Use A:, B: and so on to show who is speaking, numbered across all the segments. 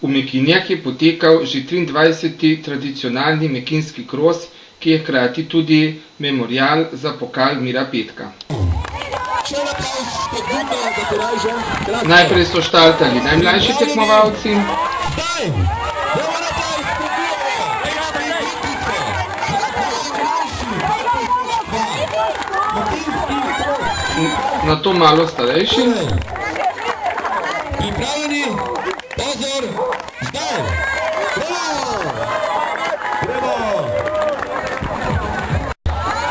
A: V Mekinjah je potekal že 23. tradicionalni mekinjski kros, ki je hkrati tudi memorial za pokal Mira Petka. Najprej so štartali najmlajši tekmovalci, nato malo starejši.
B: Pripravljeni, pozor, zdaj! Bravo!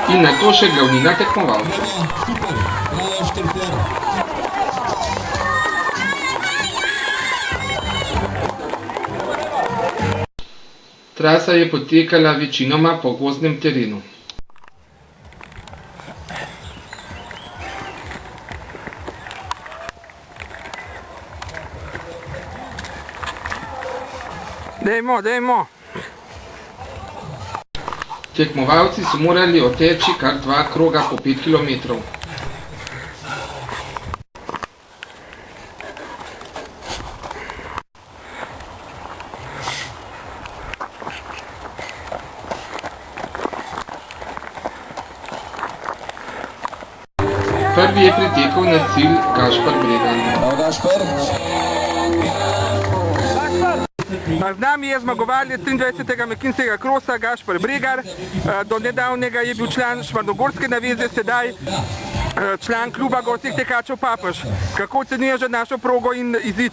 A: In nato še glavnina tekmovalcev.
B: Super, bravo, štrter.
A: Trasa je potekala večinoma po gozdnem terenu.
C: Dajmo.
A: Tekmovalci so morali oteči kar 2 kroga po 5 km. Prvi je pritekel na cilj Gašper Bregar.
B: Bravo, Gašper.
C: Z nami je zmagovalec 23. mekinjskega krosa Gašper Bregar. Do nedavnega je bil član Šmarnogorske naveze, sedaj član kluba gorskih tekačev Papež. Kako ocenjuješ našo progo in izid?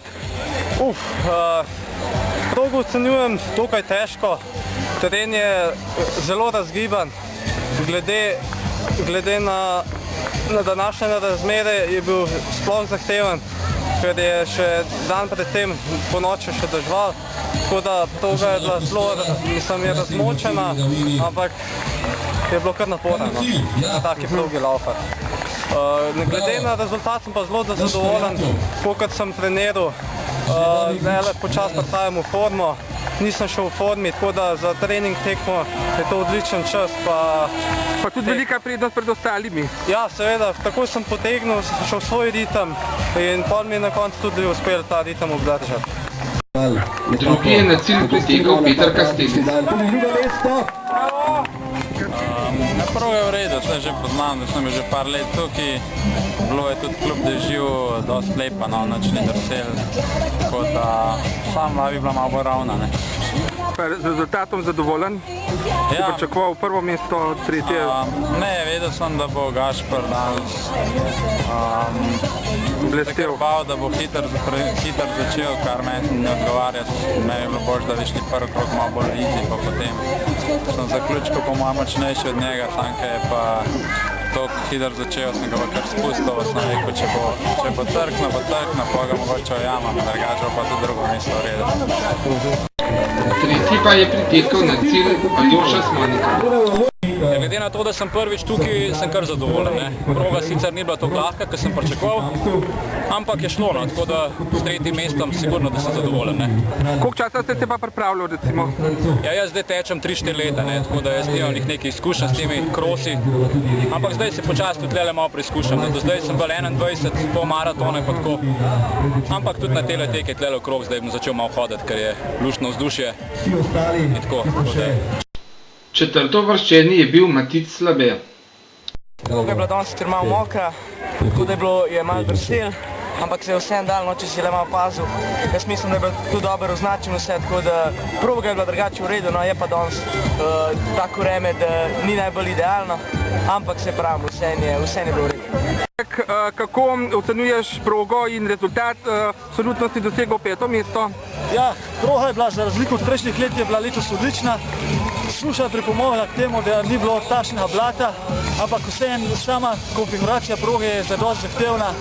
D: Progo ocenjujem dokaj težko. Teren je zelo razgiban. Glede na današnje razmere je bil sploh zahteven, ker je še dan pred tem po noči še dežval. Tako da proga je bila zelo, je razmočena, ampak je bilo kar naporno na taki progi laufati. Glede na rezultat sem pa zelo zadovoljen, tako kot sem treniral, zdaj počasi prihajam v formo, nisem šel v formi, tako da za trening tekmo je to odličen čas.
C: Pa tudi velika prednost pred ostalimi.
D: Ja, seveda, tako sem potegnil, šel svoj ritem in pol mi je na koncu tudi uspel ta ritem obdržati.
A: Drugi je na cilj pritekel Peter Kastelic.
E: Prvo je v redu, tle že poznam, da sem že par let tukaj. Bilo je tudi kljub dežju dosti lepa, nočni drsel, tako da sama bi bila malo bolj ravna.
C: Z rezultatom zadovoljen? Si pričakoval prvo mesto, tretje?
E: Ne, vedel sem, da bo Gašper danes
C: blestel.
E: Bal, da bo hiter začel, kar meni ne odgovarja. Meni je bilo bož, da bi šli prvi krog malo bolj easy, pa potem sem zaključil po mojem močnejši od njega, Sanka je pa toliko hiter začel, sem ga pa kar spustil, sem rekel, če bo trkno, pa ga mogoče ojamam, drugače pa tudi drugo mesto v redu.
A: Tretji pa je pritekel na cilj Aljoša Smonika.
F: Glede na to, da sem prvič tukaj, sem kar zadovoljen. Proga sicer ni bila tako lahka, kot sem pričakoval, ampak je šlo, tako da s tretjim mestom sigurno, da sem zadovoljen.
C: Koliko časa ste se pa pripravljali, recimo?
F: Ja, jaz zdaj tečem 3-4 leta, tako da jaz nimam nekaj izkušenj s temi krosi, ampak zdaj se počasi tudi tle malo preizkušam. Do zdaj sem bil 21, pol maratone pa tako, ampak tudi na tele teke tle okrog, zdaj bom začel malo hoditi, ker je luštno vzdušje in tako.
A: Četrtovrščeni je bil Matic Slabe.
G: Proga je bila danes sicer malo mokra, tako da je malo drsel, ampak se je vsem dal, če si le malo pazil. Jaz mislim, da je bil tu dobro označen vse, tako da proga je bila drugače v redu, je pa danes tako vreme, da ni najbolj idealno, ampak se pravim, vse je bilo v redu.
C: Kako ocenjuješ progo in rezultat? Absolutno si dosegel 5. mesto.
D: Ja, proga je bila za razliko od prejšnjih let, je bila letos odlična. Suša pripomogla k temu, da ni bilo takšnega blata, ampak vseeno sama konfiguracija proge je zadosti zahtevna,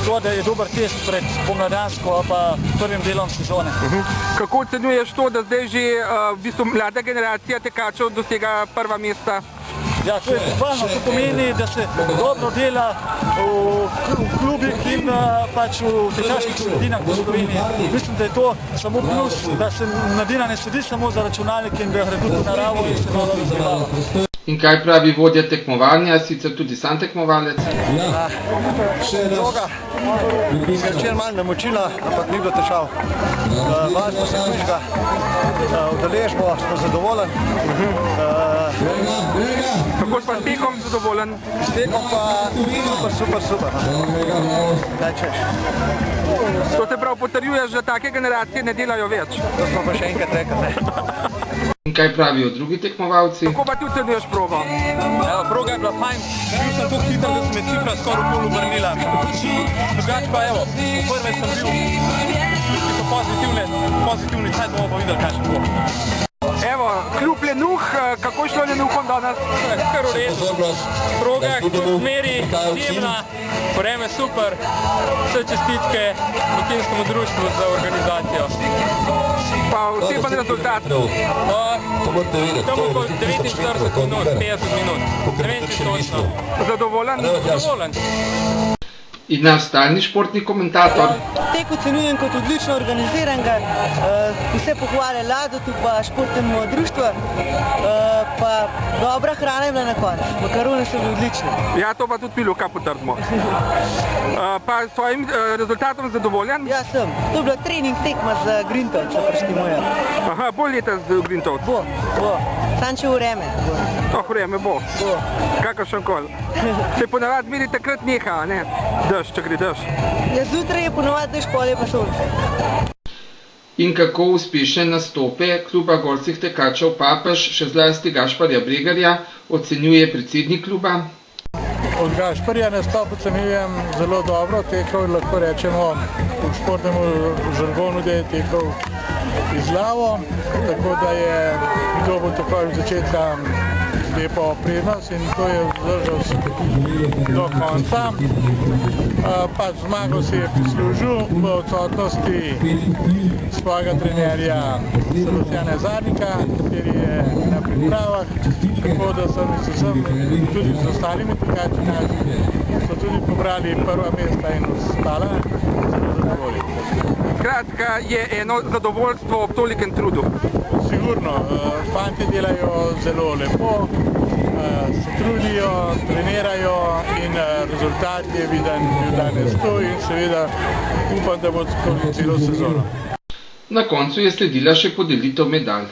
D: to, da je dober test pred pomladansko ali pa prvim delom sezone.
C: Kako ocenjuješ to, da zdaj že v bistvu mlada generacija tekačev dosega prva mesta?
D: Ja, to je pohvalno, to pomeni, da se dobro dela v klubih in pač v tekaških sredinah v Sloveniji. Mislim, da je to samo plus, da se mladina ne sedi samo za računalnik in da gre tudi v naravo in se dobro razgledava.
A: In kaj pravi vodja tekmovanja, sicer tudi sam tekmovalec?
B: Ja, še
D: Droga se je včeraj malo namočila, ampak ni bilo težav. Malo smo se tužga, udeležbo smo zadovoljen.
C: Kako pa s tekom zadovoljen?
D: S tekom pa super. Kaj češ?
C: To se prav potrjuješ, da take generacije ne delajo več.
D: To smo pa še enkrat rekli.
A: In kaj pravijo drugi tekmovalci?
C: Kako pa ti ocenjuješ progo?
F: Evo, proga je bila fajn, bil sem tako hiter, da se me cifra skoraj pol obrnila. Drugače pa evo, v prve sem bil, ki so pozitivni, saj bomo pa videli, kaj še bo.
C: Evo, kljub Lenuh, kako je šlo Lenuhom danes?
F: Kar v redu, proga je kot meri, izjemna, vreme super, vse čestitke Mekinskemu društvu za organizacijo.
C: Pa oseben rezultat?
F: Tam okoli 49 minut, 50 minut, ne vem če točno.
C: Zadovoljen?
F: Zadovoljen.
A: In naš stalni športni komentator.
H: Tek ocenjujem kot odlično organiziranega, vse pohvale Ladotu pa športnemu društvu, pa dobra hrana je bila na koncu, makaroni so bili odlični.
C: Ja, to pa tudi mi Luka potrdimo. Pa s svojim rezultatom zadovoljen?
H: Ja, sem. To je bila trening tekma z Grintovca, prištimujem.
C: Aha, bolj leta z Grintovcem?
H: Bo. Sam če vreme.
C: Oh, vreme bo. Kakršen kol. Se ponavadi meri takrat neha, ne? Dež, če gre dež.
H: Ja, zjutraj je ponovadi dež, pol je pa sonce.
A: In kako uspešne nastope kluba gorskih tekačev Papež, še zlasti Gašparja Bregarja, ocenjuje predsednik kluba?
I: Od Gašparja nastop ocenjujem zelo dobro, tekal lahko rečemo v športnemu žargonu, da je tekal iz glavo, tako da je dobil takoj od začetka lepo prednost in to je zdržal do konca. Pač zmago si je prislužil v odsotnosti svojega trenerja Sebastiana Zarnika, kateri je na pripravah, tako da sem vsem tudi z ostalimi tekači so tudi pobrali prva mesta in ostala zelo zadovoljni.
C: Kratka, je eno zadovoljstvo ob tolikem trudu.
I: Sigurno, fanti delajo zelo lepo, se trudijo, trenirajo in rezultat je viden danes tu in seveda upam, da bo skozi celo sezono.
A: Na koncu je sledila še podelitev medalj.